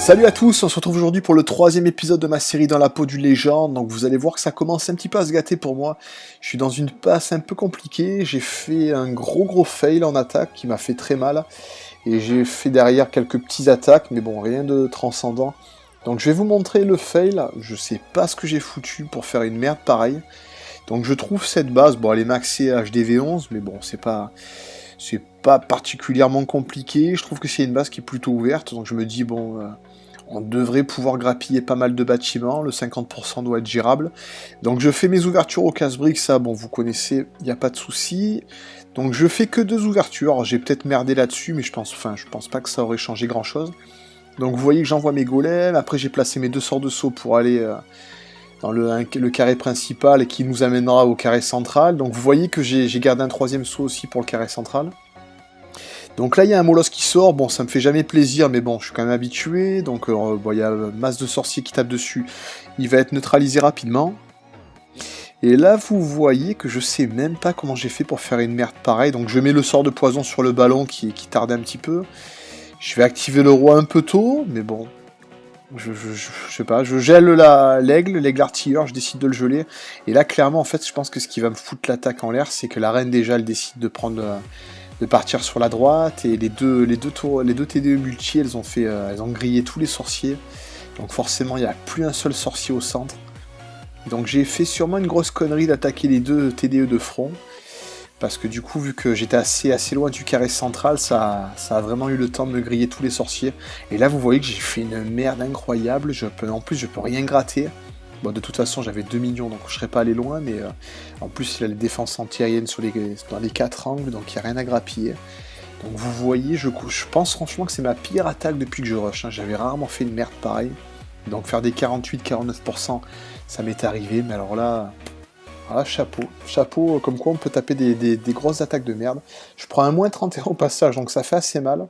Salut à tous, on se retrouve aujourd'hui pour le troisième épisode de ma série Dans la peau d'une légende. Donc vous allez voir que ça commence un petit peu à se gâter pour moi. Je suis dans une passe un peu compliquée, j'ai fait un gros fail en attaque qui m'a fait très mal. Et j'ai fait derrière quelques petits attaques, mais bon, rien de transcendant. Donc je vais vous montrer le fail, je sais pas ce que j'ai foutu pour faire une merde pareille. Donc je trouve cette base, bon elle est maxée HDV11, mais bon c'est pas particulièrement compliqué. Je trouve que c'est une base qui est plutôt ouverte, donc je me dis bon... on devrait pouvoir grappiller pas mal de bâtiments, le 50% doit être gérable. Donc je fais mes ouvertures au casse-briques, ça bon vous connaissez, il n'y a pas de souci. Donc je fais que 2 ouvertures, alors, j'ai peut-être merdé là-dessus, mais je pense pas que ça aurait changé grand-chose. Donc vous voyez que j'envoie mes golems, après j'ai placé mes 2 sorts de saut pour aller dans le carré principal et qui nous amènera au carré central. Donc vous voyez que j'ai gardé un 3ème saut aussi pour le carré central. Donc là, il y a un molosse qui sort, bon, ça me fait jamais plaisir, mais bon, je suis quand même habitué, donc bon, il y a masse de sorciers qui tapent dessus, il va être neutralisé rapidement. Et là, vous voyez que je sais même pas comment j'ai fait pour faire une merde pareille, donc je mets le sort de poison sur le ballon qui tarde un petit peu. Je vais activer le roi un peu tôt, mais bon, je sais pas, je gèle l'aigle artilleur, je décide de le geler, et là, clairement, en fait, je pense que ce qui va me foutre l'attaque en l'air, c'est que la reine, déjà, elle décide de prendre... de partir sur la droite, et les deux TDE multi, elles ont grillé tous les sorciers, donc forcément il n'y a plus un seul sorcier au centre. Donc j'ai fait sûrement une grosse connerie d'attaquer les 2 TDE de front, parce que du coup vu que j'étais assez loin du carré central, ça a vraiment eu le temps de me griller tous les sorciers, et là vous voyez que j'ai fait une merde incroyable, en plus je peux rien gratter. Bon, de toute façon, j'avais 2 millions, donc je serais pas allé loin, mais en plus, il a les défenses antiaériennes dans les 4 angles, donc il n'y a rien à grappiller. Donc vous voyez, je pense franchement que c'est ma pire attaque depuis que je rush, hein. J'avais rarement fait une merde pareille. Donc faire des 48-49%, ça m'est arrivé, mais alors là, voilà, chapeau, comme quoi on peut taper des grosses attaques de merde. Je prends un moins 31 au passage, donc ça fait assez mal.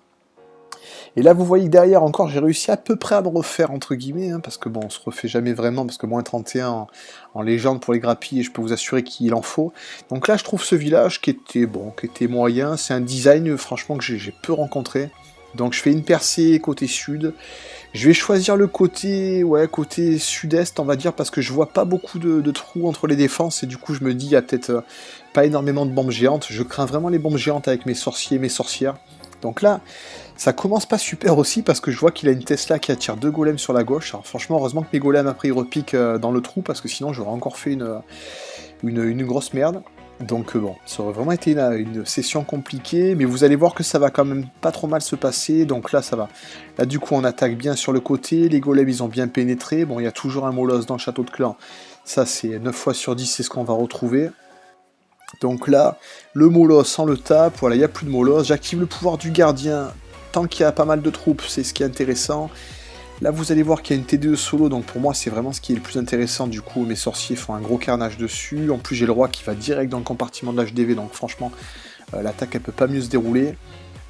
Et là, vous voyez que derrière encore, j'ai réussi à peu près à me refaire, entre guillemets, hein, parce que bon, on se refait jamais vraiment, parce que moins 31 en légende pour les grappilles, et je peux vous assurer qu'il en faut. Donc là, je trouve ce village qui était moyen, c'est un design, franchement, que j'ai peu rencontré. Donc je fais une percée côté sud. Je vais choisir le côté sud-est, on va dire, parce que je vois pas beaucoup de trous entre les défenses, et du coup, je me dis, il y a peut-être pas énormément de bombes géantes. Je crains vraiment les bombes géantes avec mes sorciers et mes sorcières. Donc là, ça commence pas super aussi parce que je vois qu'il a une Tesla qui attire 2 golems sur la gauche. Alors franchement, heureusement que mes golems après ils repiquent dans le trou parce que sinon j'aurais encore fait une grosse merde. Donc bon, ça aurait vraiment été une session compliquée, mais vous allez voir que ça va quand même pas trop mal se passer, donc là ça va. Là du coup on attaque bien sur le côté, les golems ils ont bien pénétré, bon il y a toujours un molosse dans le château de clan, ça c'est 9 fois sur 10 c'est ce qu'on va retrouver. Donc là, le molosse on le tape, voilà, il n'y a plus de molosse, j'active le pouvoir du gardien, tant qu'il y a pas mal de troupes, c'est ce qui est intéressant. Là vous allez voir qu'il y a une TDE solo, donc pour moi c'est vraiment ce qui est le plus intéressant, du coup mes sorciers font un gros carnage dessus, en plus j'ai le roi qui va direct dans le compartiment de l'HDV, donc franchement l'attaque elle peut pas mieux se dérouler.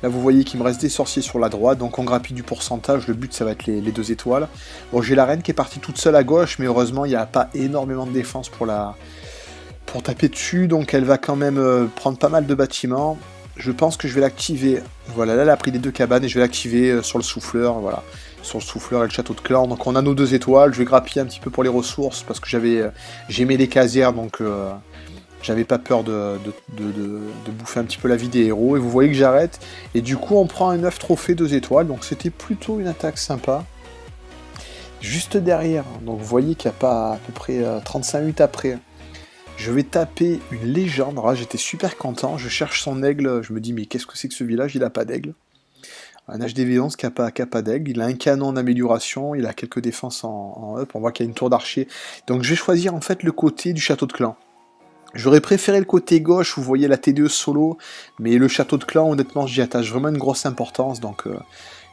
Là vous voyez qu'il me reste des sorciers sur la droite, donc on grappille du pourcentage, le but ça va être les 2 étoiles. Bon j'ai la reine qui est partie toute seule à gauche, mais heureusement il n'y a pas énormément de défense pour taper dessus, donc elle va quand même prendre pas mal de bâtiments. Je pense que je vais l'activer, voilà, là elle a pris les 2 cabanes et je vais l'activer sur le souffleur, voilà. Sur le souffleur et le château de clan, donc on a nos 2 étoiles, je vais grappiller un petit peu pour les ressources, parce que j'aimais les casières, donc j'avais pas peur de bouffer un petit peu la vie des héros, et vous voyez que j'arrête, et du coup on prend un 9 trophée 2 étoiles, donc c'était plutôt une attaque sympa. Juste derrière, donc vous voyez qu'il n'y a pas à peu près 35 minutes après, je vais taper une légende. Alors là, j'étais super content. Je cherche son aigle. Je me dis, mais qu'est-ce que c'est que ce village? Il a pas d'aigle. Un HDV11 qui a pas d'aigle. Il a un canon en amélioration. Il a quelques défenses en up. On voit qu'il y a une tour d'archer. Donc je vais choisir en fait le côté du château de clan. J'aurais préféré le côté gauche. Vous voyez la TDE solo. Mais le château de clan, honnêtement, j'y attache vraiment une grosse importance. Donc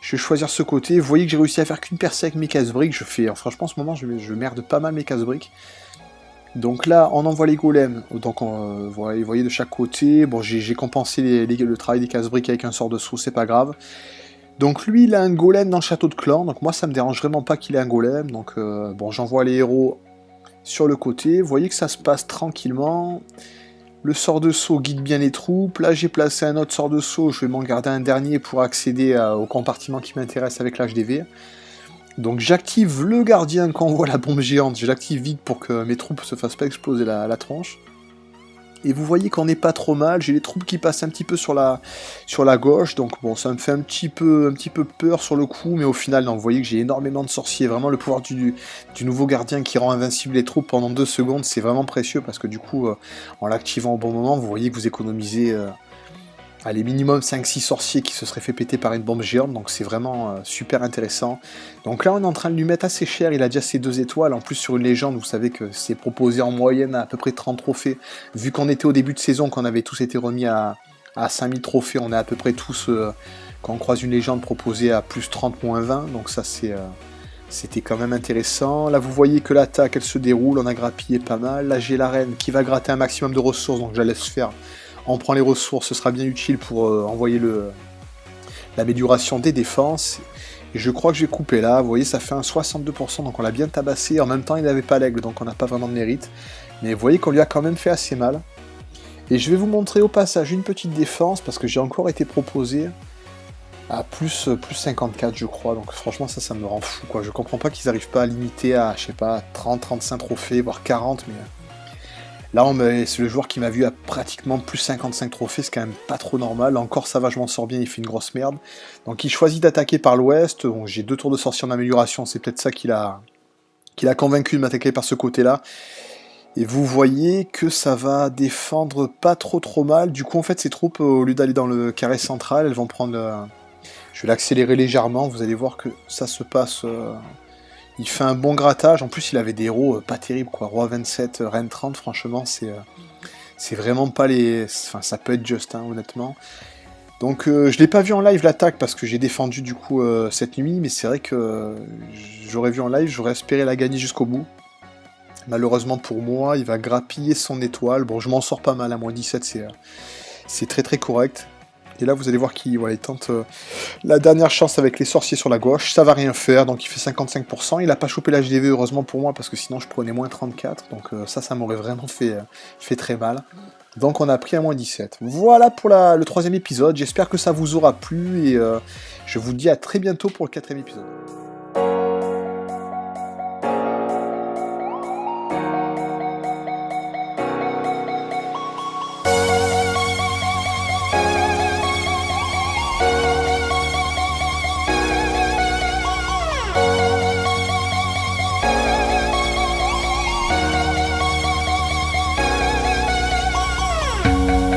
je vais choisir ce côté. Vous voyez que j'ai réussi à faire qu'une percée avec mes casse-briques. Franchement, en ce moment, je merde pas mal mes casse-briques. Donc là, on envoie les golems, donc vous voyez de chaque côté. Bon, j'ai compensé le travail des casse-briques avec un sort de saut, c'est pas grave. Donc lui, il a un golem dans le château de clan, donc moi ça me dérange vraiment pas qu'il ait un golem. Donc bon, j'envoie les héros sur le côté. Vous voyez que ça se passe tranquillement. Le sort de saut guide bien les troupes. Là, j'ai placé un autre sort de saut, je vais m'en garder un dernier pour accéder au compartiment qui m'intéresse avec l'HDV. Donc j'active le gardien quand on voit la bombe géante, je l'active vite pour que mes troupes se fassent pas exploser la tronche. Et vous voyez qu'on n'est pas trop mal, j'ai les troupes qui passent un petit peu sur la gauche, donc bon, ça me fait un petit peu peur sur le coup, mais au final, non, vous voyez que j'ai énormément de sorciers, vraiment le pouvoir du nouveau gardien qui rend invincible les troupes pendant 2 secondes, c'est vraiment précieux, parce que du coup, en l'activant au bon moment, vous voyez que vous économisez... allez, minimum 5-6 sorciers qui se seraient fait péter par une bombe géante, donc c'est vraiment super intéressant. Donc là, on est en train de lui mettre assez cher, il a déjà ses 2 étoiles, en plus sur une légende, vous savez que c'est proposé en moyenne à peu près 30 trophées. Vu qu'on était au début de saison, qu'on avait tous été remis à 5000 trophées, on est à peu près tous, quand on croise une légende, proposée à plus 30, moins 20, donc ça c'était quand même intéressant. Là, vous voyez que l'attaque, elle se déroule, on a grappillé pas mal. Là, j'ai la reine qui va gratter un maximum de ressources, donc je la laisse faire. On prend les ressources, ce sera bien utile pour envoyer l'amélioration des défenses. Et je crois que je vais couper là, vous voyez, ça fait un 62%, donc on l'a bien tabassé. En même temps, il n'avait pas l'aigle, donc on n'a pas vraiment de mérite. Mais vous voyez qu'on lui a quand même fait assez mal. Et je vais vous montrer au passage une petite défense, parce que j'ai encore été proposé à plus 54, je crois. Donc franchement, ça me rend fou, quoi. Je comprends pas qu'ils n'arrivent pas à limiter à, je sais pas, 30, 35 trophées, voire 40, mais... Là, c'est le joueur qui m'a vu à pratiquement plus 55 trophées, c'est quand même pas trop normal. Encore, ça va, je m'en sors bien, il fait une grosse merde. Donc il choisit d'attaquer par l'ouest. Bon, j'ai 2 tours de sorcier en amélioration, c'est peut-être ça qui l'a convaincu de m'attaquer par ce côté-là. Et vous voyez que ça va défendre pas trop mal. Du coup, en fait, ces troupes, au lieu d'aller dans le carré central, elles vont prendre... Je vais l'accélérer légèrement, vous allez voir que ça se passe... Il fait un bon grattage, en plus il avait des héros pas terribles, quoi. Roi 27, Reine 30, franchement, c'est vraiment pas les... Enfin, ça peut être juste, hein, honnêtement. Donc je l'ai pas vu en live l'attaque, parce que j'ai défendu du coup cette nuit, mais c'est vrai que j'aurais vu en live, j'aurais espéré la gagner jusqu'au bout. Malheureusement pour moi, il va grappiller son étoile. Bon, je m'en sors pas mal, à moins 17, c'est très correct. Et là, vous allez voir qu'il tente la dernière chance avec les sorciers sur la gauche. Ça va rien faire, donc il fait 55%. Il n'a pas chopé la GDV, heureusement pour moi, parce que sinon je prenais moins 34. Donc ça m'aurait vraiment fait très mal. Donc on a pris un moins 17. Voilà pour le 3e épisode. J'espère que ça vous aura plu. Et je vous dis à très bientôt pour le 4e épisode.